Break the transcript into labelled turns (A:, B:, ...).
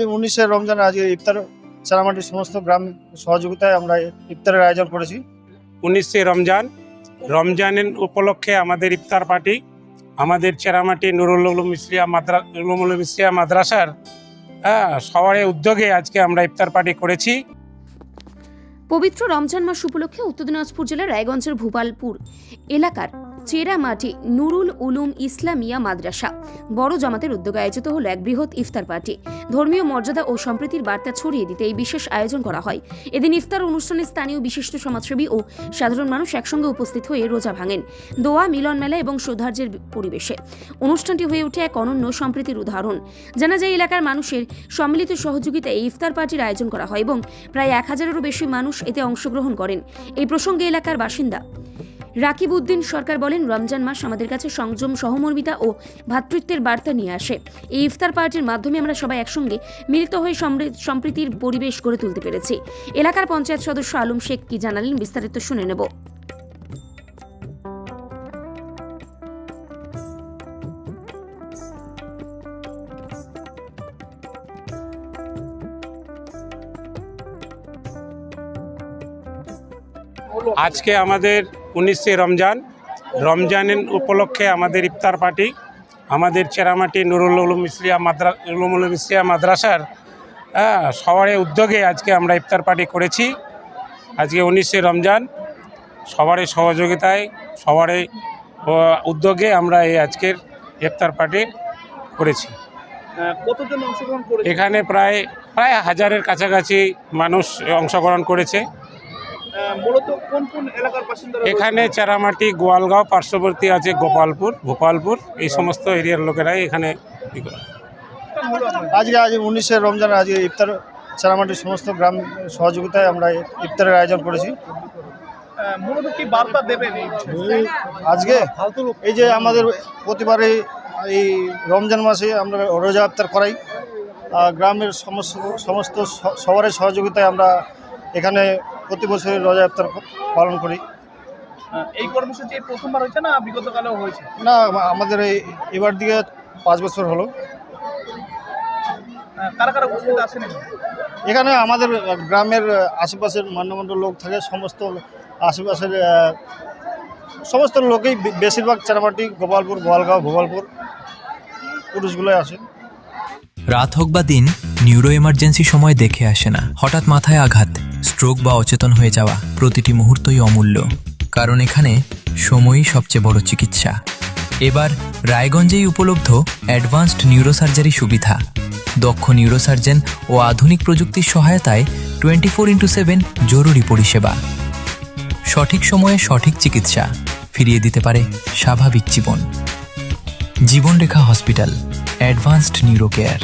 A: 19শে রমজান আজকে ইফতার চারামাটির সমস্ত গ্রাম সহযোগিতায় আমরা ইফতারের আয়োজন করেছি।
B: 19শে রমজানের উপলক্ষে আমাদের ইফতার পার্টি আমাদের চেরামাটি নুরুল উলুম ইসলামিয়া মাদ্রাসার সবার উদ্যোগে আজকে আমরা ইফতার পার্টি করেছি।
C: পবিত্র রমজান মাস উপলক্ষে উত্তর দিনাজপুর জেলার রায়গঞ্জের ভূপালপুর এলাকার চেরামাটি নুরুল উলুম ইসলামিয়া মাদ্রাসা বড় জামাতের উদ্যোগে আয়োজিত হল এক বৃহৎ ইফতার পার্টি। ধর্মীয় মর্যাদা ও সম্প্রীতির বার্তা ছড়িয়ে দিতে এই বিশেষ আয়োজন করা হয়। এদিন ইফতার অনুষ্ঠানে স্থানীয় বিশিষ্ট সমাজসেবী ও সাধারণ মানুষ একসঙ্গে উপস্থিত হয়ে রোজা ভাঙেন দোয়া, মিলন মেলা এবং সৌহার্দ্যের পরিবেশে। অনুষ্ঠানটি হয়ে ওঠে এক অনন্য সম্প্রীতির উদাহরণ। জানা যায় এলাকার মানুষের সম্মিলিত সহযোগিতায় এই ইফতার পার্টির আয়োজন করা হয় এবং প্রায় 1000-এরও বেশি মানুষ এতে অংশগ্রহণ করেন। এই প্রসঙ্গে এলাকার বাসিন্দা রাকিব উদ্দিন সরকার বলেন, রমজান মাস আমাদের কাছে সংযম, সহমর্মিতা ও ভ্রাতৃত্বের বার্তা নিয়ে আসে। এই ইফতার পার্টির মাধ্যমে আমরা সবাই একসঙ্গে মিলিত হয়ে সম্প্রীতির পরিবেশ গড়ে তুলতে পেরেছি। এলাকার পঞ্চায়েত সদস্য আলম শেখ কি জানালেন বিস্তারিত শুনে নেব।
B: আজকে আমাদের 19শে রমজানের উপলক্ষে আমাদের ইফতার পার্টি আমাদের চেরামাটি নুরুল উলুম ইসলামিয়া মাদ্রাসার সবার উদ্যোগে আজকে আমরা ইফতার পার্টি করেছি। আজকে 19শে রমজান সবার সহযোগিতায় সবার উদ্যোগে আমরা এই আজকের ইফতার পার্টি করেছি।
D: কতজন অংশগ্রহণ করেছে?
B: এখানে প্রায় 1000-এর কাছাকাছি মানুষ অংশগ্রহণ করেছে।
D: মূলত কোন কোন এলাকার বাসিন্দা?
B: এখানে চারামাটি, গোয়ালগাঁও, পার্শ্ববর্তী আছে ভোপালপুর এই সমস্ত এরিয়ার লোকেরাই এখানে
A: আজকে 19শে রমজান আজকে ইফতার চারামাটির সমস্ত গ্রাম সহযোগিতায় আমরা ইফতারের আয়োজন করেছি।
D: মূলত কি বার্তা দেবেন
A: আজকে এই যে আমাদের প্রতিবারে এই রমজান মাসে আমরা রোজা ইফতার করাই, গ্রামের সমস্ত সবার সহযোগিতায় আমরা এখানে প্রতি বছর রোজা ইফতার পালন করি।
D: এই কর্মসূচি প্রথমবার হয়েছে না বিগত কালেও হয়েছে?
A: না, আমাদের এবার দিকে 5 বছর হলো।
D: কারা কারা উপস্থিত আছেন
A: এখানে? আমাদের গ্রামের আশেপাশের মান্যমান্য লোক থাকে, সমস্ত আশেপাশের সমস্ত লোকেই, বেশিরভাগ চারামাটি, গোপালপুর, গোয়ালগাঁও, ভোপালপুর পুরুষগুলোই আসে।
E: রাত হোক বা দিন, নিউরো এমার্জেন্সি সময় দেখে আসে না। হঠাৎ মাথায় আঘাত, স্ট্রোক বা অচেতন হয়ে যাওয়া, প্রতিটি মুহূর্তই অমূল্য। কারণ এখানে সময়ই সবচেয়ে বড় চিকিৎসা। এবার রায়গঞ্জেই উপলব্ধ অ্যাডভান্সড নিউরোসার্জারি সুবিধা। দক্ষ নিউরোসার্জন ও আধুনিক প্রযুক্তির সহায়তায় 24x7 জরুরি পরিষেবা। সঠিক সময়ে সঠিক চিকিৎসা ফিরিয়ে দিতে পারে স্বাভাবিক জীবন। জীবনরেখা হসপিটাল, অ্যাডভান্সড নিউরো কেয়ার।